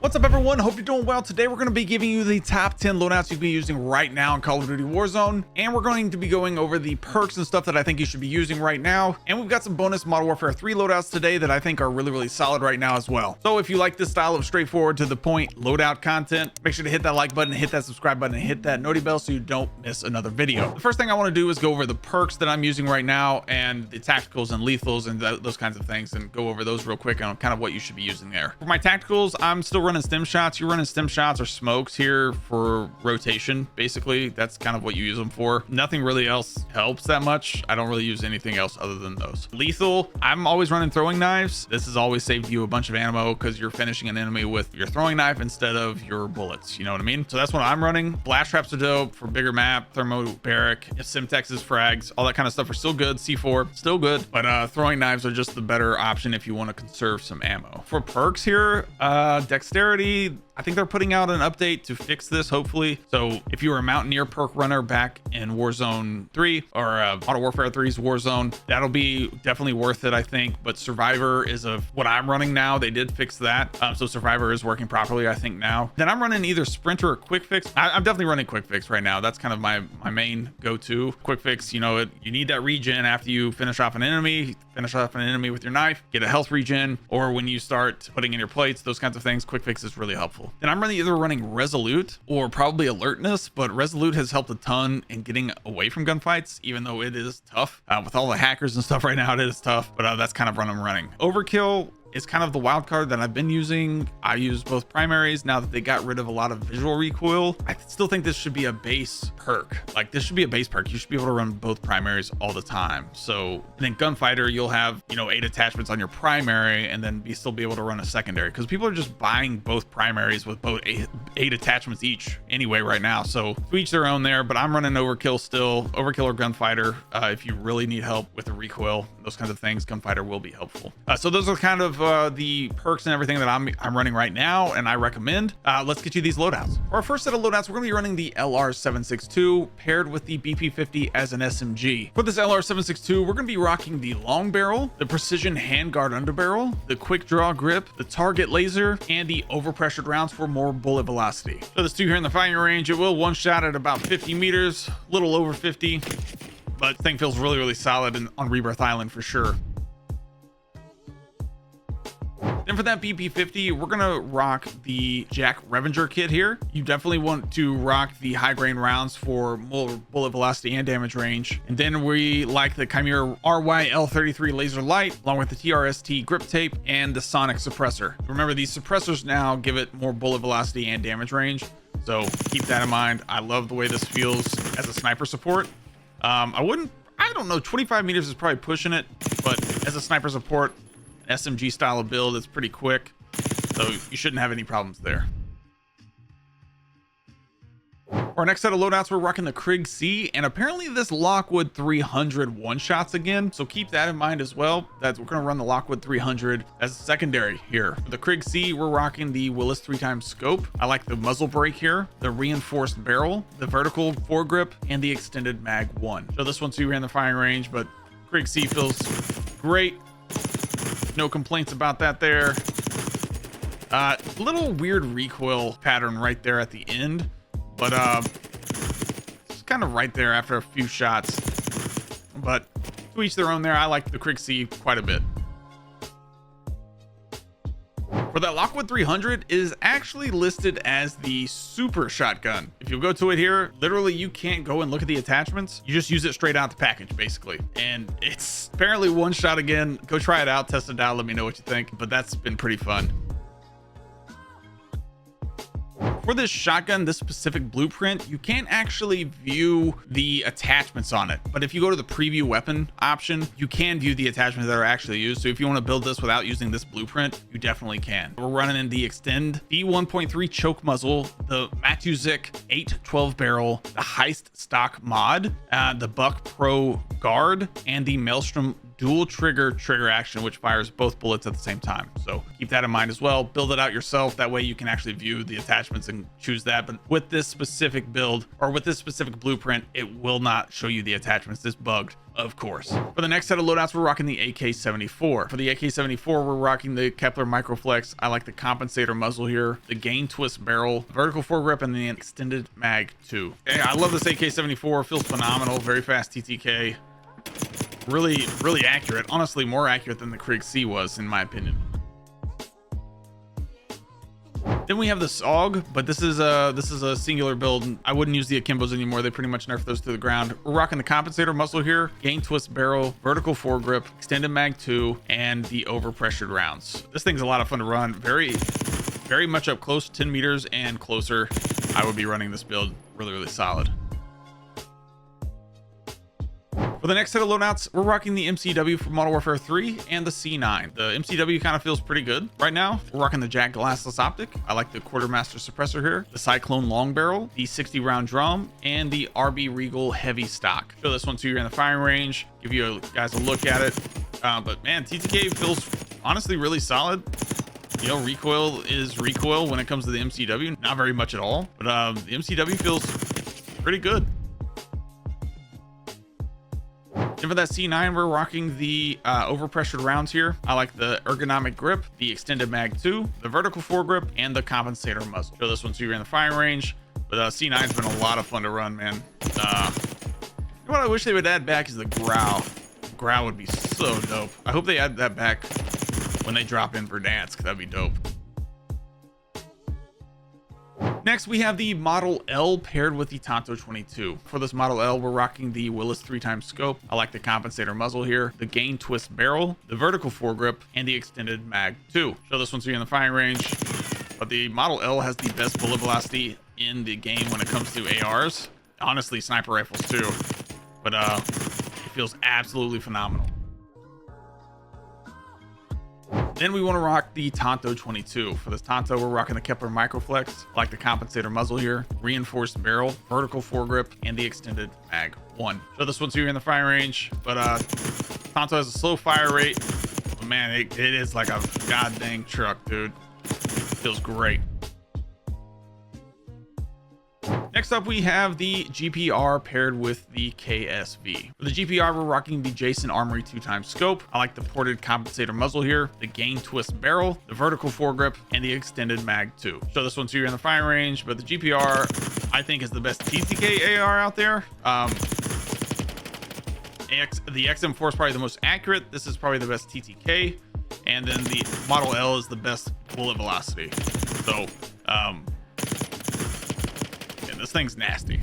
What's up, everyone? Hope you're doing well. Today we're going to be giving you the top 10 loadouts you can be using right now in Call of Duty Warzone, and we're going to be going over the perks and stuff that I think you should be using right now. And we've got some bonus Modern Warfare 3 loadouts today that I think are really solid right now as well. So if you like this style of straightforward to the point loadout content, make sure to hit that like button, hit that subscribe button, and hit that noti bell so you don't miss another video. The first thing I want to do is go over the perks that I'm using right now and the tacticals and lethals and those kinds of things, and go over those real quick on kind of what you should be using there. For my tacticals, I'm still running stim shots. You're running stim shots or smokes here for rotation. Basically, that's kind of what you use them for. Nothing really else helps that much. I don't really use anything else other than those. Lethal, I'm always running throwing knives. This has always saved you a bunch of ammo because you're finishing an enemy with your throwing knife instead of your bullets. You know what I mean? So that's what I'm running. Blast traps are dope for bigger map, thermobaric, Simtex's frags, all that kind of stuff are still good. C4 still good, but throwing knives are just the better option if you want to conserve some ammo. For perks here, dexterity, I think they're putting out an update to fix this, hopefully. So if you were a Mountaineer perk runner back in Warzone 3 or Modern Warfare 3's Warzone, that'll be definitely worth it, I think. But Survivor is what I'm running now. They did fix that. So Survivor is working properly, I think, now. Then I'm running either Sprinter or Quick Fix. I'm definitely running Quick Fix right now. That's kind of my main go-to. Quick Fix, you know, you need that regen after you finish off an enemy with your knife, get a health regen, or when you start putting in your plates, those kinds of things. Quick Fix is really helpful. Then I'm either running Resolute or probably Alertness, but Resolute has helped a ton in getting away from gunfights, even though it is tough. With all the hackers and stuff right now, it is tough, but that's kind of what I'm running. Overkill is kind of the wild card that I've been using. I use both primaries now that they got rid of a lot of visual recoil. I still think this should be a base perk. Like, this should be a base perk. You should be able to run both primaries all the time. So then Gunfighter, you'll have, you know, 8 attachments on your primary and then still be able to run a secondary, because people are just buying both primaries with both eight attachments each anyway right now. So to each their own there, but I'm running Overkill still. Overkill or Gunfighter. If you really need help with the recoil, those kinds of things, Gunfighter will be helpful. So those are kind of the perks and everything that I'm running right now, and I recommend. Let's get you these loadouts. For our first set of loadouts, we're going to be running the LR762 paired with the BP50 as an SMG. For this LR762, we're going to be rocking the long barrel, the precision handguard underbarrel, the quick draw grip, the target laser, and the overpressured rounds for more bullet velocity. So this two here in the firing range, it will one shot at about 50 meters, a little over 50, but the thing feels really solid on Rebirth Island for sure. Then for that BP50, we're gonna rock the Jack Revenger kit here. You definitely want to rock the high grain rounds for more bullet velocity and damage range. And then we like the Chimera RYL33 laser light, along with the TRST grip tape and the sonic suppressor. Remember, these suppressors now give it more bullet velocity and damage range, so keep that in mind. I love the way this feels as a sniper support. I don't know, 25 meters is probably pushing it, but as a sniper support, SMG style of build, it's pretty quick, so you shouldn't have any problems there. For our next set of loadouts, we're rocking the Crick C, and apparently this Lockwood 300 one-shots again, so keep that in mind as well. We're going to run the Lockwood 300 as a secondary here. For the Crick C, we're rocking the Willis 3x scope. I like the muzzle brake here, the reinforced barrel, the vertical foregrip, and the extended mag 1. So this one's too in the firing range, but Crick C feels great. No complaints about that there. Little weird recoil pattern right there at the end, but it's kind of right there after a few shots, but to each their own there. I like the Crick C quite a bit. For that Lockwood 300 is actually listed as the super shotgun. If you go to it here, literally you can't go and look at the attachments. You just use it straight out the package, basically. And it's apparently one shot again. Go try it out, test it out, let me know what you think. But that's been pretty fun. For this shotgun, this specific blueprint, you can't actually view the attachments on it, but if you go to the preview weapon option, you can view the attachments that are actually used. So if you want to build this without using this blueprint, you definitely can. We're running in the Extend D1.3 choke muzzle, the Matuzik 812 barrel, the Heist stock mod, the Buck Pro guard, and the Maelstrom dual trigger action, which fires both bullets at the same time. So keep that in mind as well. Build it out yourself. That way you can actually view the attachments and choose that. But with this specific build, or with this specific blueprint, it will not show you the attachments. This bugged, of course. For the next set of loadouts, we're rocking the AK74. For the AK74, we're rocking the Kepler Microflex. I like the compensator muzzle here, the gain twist barrel, vertical foregrip, and the extended mag 2. Yeah, I love this AK74. Feels phenomenal. Very fast TTK. Really accurate. Honestly, more accurate than the Crick C was, in my opinion. Then we have the SOG, but this is a singular build. I wouldn't use the Akimbos anymore. They pretty much nerfed those to the ground. We're rocking the compensator muzzle here, gain twist barrel, vertical foregrip, extended mag 2, and the overpressured rounds. This thing's a lot of fun to run. Very much up close, 10 meters and closer. I would be running this build really solid. For the next set of loadouts, we're rocking the MCW from Modern Warfare 3 and the C9. The MCW kind of feels pretty good right now. We're rocking the Jack Glassless Optic. I like the Quartermaster Suppressor here, the Cyclone Long Barrel, the 60 round drum, and the RB Regal Heavy Stock. Show this one to you in the firing range, give you guys a look at it. But man, TTK feels honestly really solid. You know, recoil is recoil when it comes to the MCW. Not very much at all, but the MCW feels pretty good. And for that C9, we're rocking the overpressured rounds here. I like the ergonomic grip, the extended mag 2, the vertical foregrip, and the compensator muzzle. Show this one to you in the firing range. But C9's been a lot of fun to run, man. What I wish they would add back is the growl. Growl would be so dope. I hope they add that back when they drop in for dance, 'cause that'd be dope. Next, we have the Model L paired with the Tanto 22. For this Model L, we're rocking the Willis 3x scope. I like the compensator muzzle here, the gain twist barrel, the vertical foregrip, and the extended mag 2. Show this one to you in the firing range. But the Model L has the best bullet velocity in the game when it comes to ARs. Honestly, sniper rifles too. But it feels absolutely phenomenal. Then we want to rock the Tanto 22. For this Tanto, we're rocking the Kepler Microflex, like the compensator muzzle here, reinforced barrel, vertical foregrip, and the extended mag 1. So this one's here in the firing range, but Tanto has a slow fire rate. But man, it is like a god dang truck, dude. Feels great. Next up, we have the GPR paired with the KSV. For the GPR, we're rocking the Jason Armory 2x scope. I like the ported compensator muzzle here, the gain twist barrel, the vertical foregrip, and the extended mag 2. Show this one to you in the firing range, but the GPR, I think, is the best TTK AR out there. The XM4 is probably the most accurate. This is probably the best TTK. And then the Model L is the best bullet velocity. So, this thing's nasty.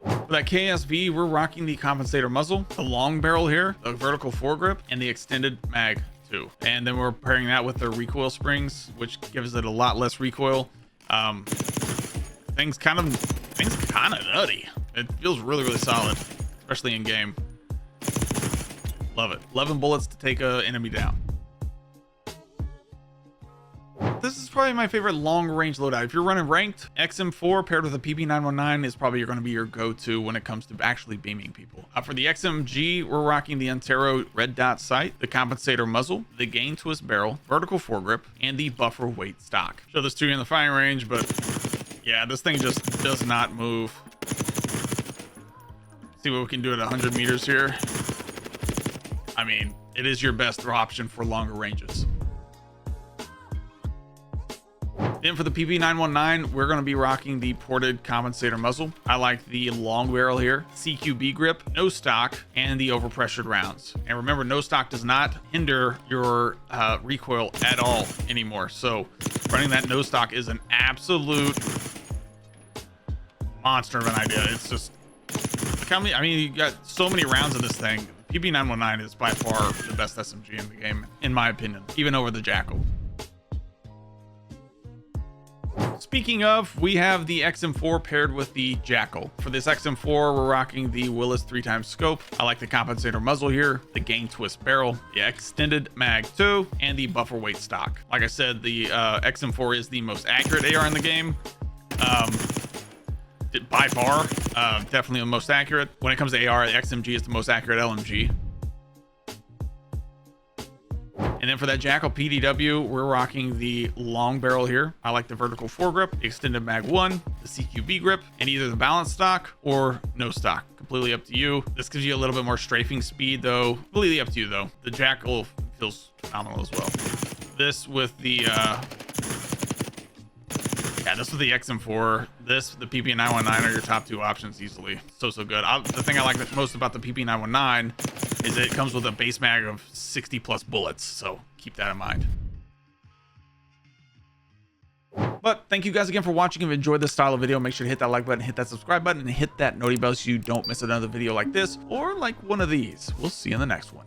For that KSV, we're rocking the compensator muzzle, the long barrel here, the vertical foregrip, and the extended mag 2. And then we're pairing that with the recoil springs, which gives it a lot less recoil. Things kind of nutty. It feels really solid, especially in game. Love it. 11 bullets to take an enemy down. This is probably my favorite long range loadout. If you're running ranked, XM4 paired with a PP919 is probably going to be your go-to when it comes to actually beaming people. For the XMG, we're rocking the Antero red dot sight, the compensator muzzle, the gain twist barrel, vertical foregrip, and the buffer weight stock. Show this to you in the firing range, but yeah, this thing just does not move. See what we can do at 100 meters here. I mean, it is your best option for longer ranges. Then for the PP919, we're going to be rocking the ported compensator muzzle. I like the long barrel here, CQB grip, no stock, and the overpressured rounds. And remember, no stock does not hinder your recoil at all anymore. So running that no stock is an absolute monster of an idea. It's just, I mean, you got so many rounds of this thing. PP919 is by far the best SMG in the game, in my opinion, even over the Jackal. Speaking of, we have the XM4 paired with the Jackal. For this XM4, we're rocking the Willis 3x scope. I like the compensator muzzle here, the gain twist barrel, the extended mag 2, and the buffer weight stock. Like I said, the XM4 is the most accurate AR in the game. by far, definitely the most accurate. When it comes to AR, the XMG is the most accurate LMG. And then for that Jackal PDW, we're rocking the long barrel here. I like the vertical foregrip, extended mag 1, the CQB grip, and either the balanced stock or no stock. Completely up to you. This gives you a little bit more strafing speed though. Completely up to you though. The Jackal feels phenomenal as well. This with the this with the XM4, this, the PP919 are your top 2 options easily. So good. The thing I like most about the PP919 is it comes with a base mag of 60 plus bullets. So keep that in mind. But thank you guys again for watching. If you enjoyed this style of video, make sure to hit that like button, hit that subscribe button, and hit that noti bell so you don't miss another video like this or like one of these. We'll see you in the next one.